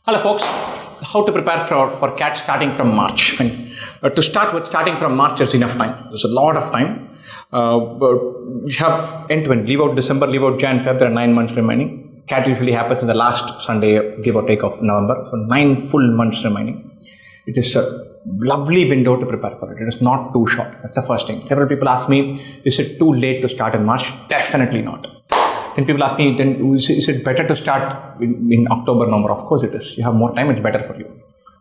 Hello folks, how to prepare for CAT starting from March. To start with, starting from March is enough time. There's a lot of time. But we have end-to-end, leave out December, leave out Jan, Feb, there are 9 months remaining. CAT usually happens in the last Sunday, give or take, of November. So 9 full months remaining. It is a lovely window to prepare for it. It is not too short. That's the first thing. Several people ask me, is it too late to start in March? Definitely not. Then people ask me, then is it better to start in October, November? Of course it is. You have more time, it's better for you.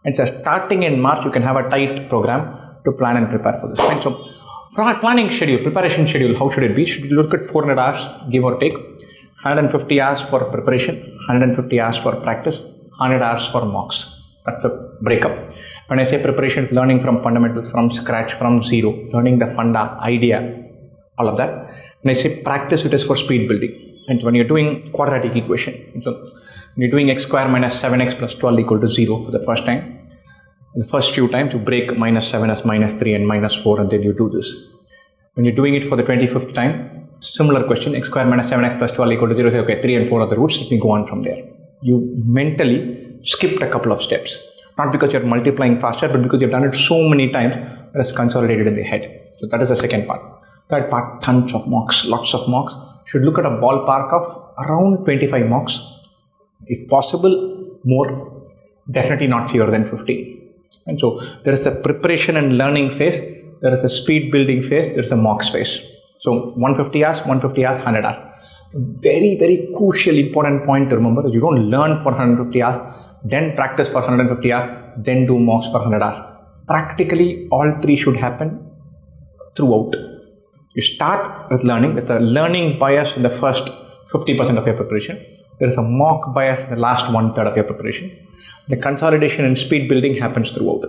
And so starting in March, you can have a tight program to plan and prepare for this. Right? So planning schedule, preparation schedule, how should it be? Should you look at 400 hours, give or take, 150 hours for preparation, 150 hours for practice, 100 hours for mocks. That's a breakup. When I say preparation, learning from fundamentals, from scratch, from zero, learning the funda, idea, all of that. When I say practice, it is for speed building. And when you're doing quadratic equation, so when you're doing x square minus 7x plus 12 equal to 0 for the first time, the first few times you break minus 7 as minus 3 and minus 4, and then you do this. When you're doing it for the 25th time, similar question, x square minus 7x plus 12 equal to 0, say, okay, 3 and 4 are the roots, let me go on from there. You mentally skipped a couple of steps. Not because you're multiplying faster, but because you've done it so many times that it's consolidated in the head. So that is the second part. Third part, tons of mocks, lots of mocks. Should look at a ballpark of around 25 mocks. If possible, more. Definitely not fewer than 15. And so there is a preparation and learning phase. There is a speed building phase. There is a mocks phase. So 150 hours, 100 hours. Very, very crucial, important point to remember is you don't learn for 150 hours, then practice for 150 hours, then do mocks for 100 hours. Practically, all three should happen throughout. You start with learning, with a learning bias in the first 50% of your preparation. There is a mock bias in the last 1/3 of your preparation. The consolidation and speed building happens throughout.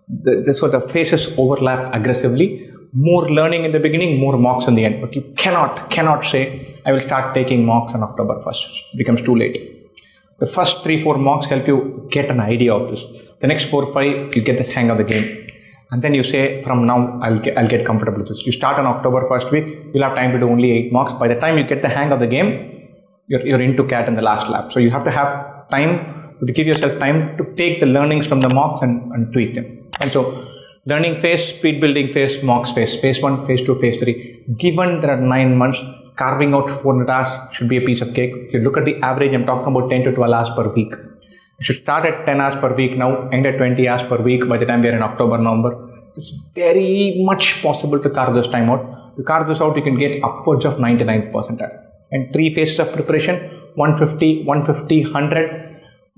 This sort of phases overlap aggressively. More learning in the beginning, more mocks in the end. But you cannot say, I will start taking mocks on October 1st. It becomes too late. The first 3-4 mocks help you get an idea of this. The next 4-5, you get the hang of the game. And then you say, from now, I'll get comfortable with this. You start on October 1st week, you'll have time to do only 8 mocks. By the time you get the hang of the game, you're into CAT in the last lap. So you have to have time, to give yourself time to take the learnings from the mocks and tweak them. And so, learning phase, speed building phase, mocks phase, phase 1, phase 2, phase 3. Given there are 9 months, carving out 400 hours should be a piece of cake. So you look at the average, I'm talking about 10 to 12 hours per week. You should start at 10 hours per week now, end at 20 hours per week by the time we are in October, November. It's very much possible to carve this time out. You carve this out, you can get upwards of 99%. And 3 phases of preparation, 150, 100,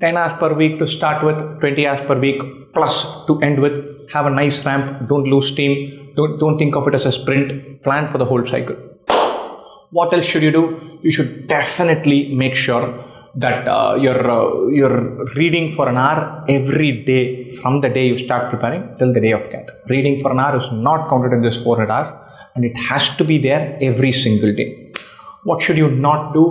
10 hours per week to start with, 20 hours per week plus to end with. Have a nice ramp, don't lose steam, don't think of it as a sprint, plan for the whole cycle. What else should you do? You should definitely make sure that you're reading for an hour every day from the day you start preparing till the day of CAT. Reading for an hour is not counted in this 400 hours, and it has to be there every single day. What should you not do?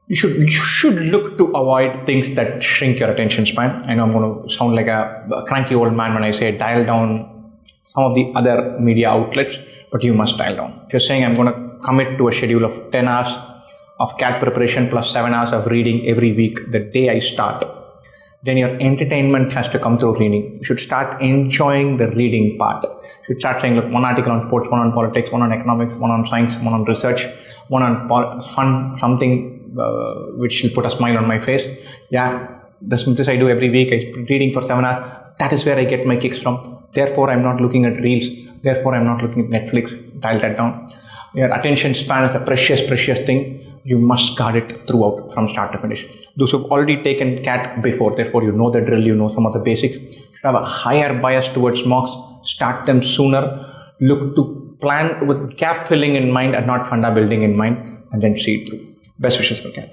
You should look to avoid things that shrink your attention span. I know I'm going to sound like a cranky old man when I say dial down some of the other media outlets, but you must dial down. Just saying I'm going to commit to a schedule of 10 hours of CAT preparation plus 7 hours of reading every week the day I start. Then your entertainment has to come through reading. You should start enjoying the reading part. You should start saying, look, one article on sports, one on politics, one on economics, one on science, one on research, one on fun, something which will put a smile on my face. Yeah, this I do every week. I'm reading for 7 hours. That is where I get my kicks from. Therefore, I'm not looking at reels. Therefore, I'm not looking at Netflix. Dial that down. Your attention span is a precious thing. You must guard it throughout from start to finish. Those who've already taken CAT before, therefore you know the drill, you know some of the basics. You should have a higher bias towards mocks. Start them sooner. Look to plan with gap filling in mind and not funda building in mind, and then see it through. Best wishes for CAT.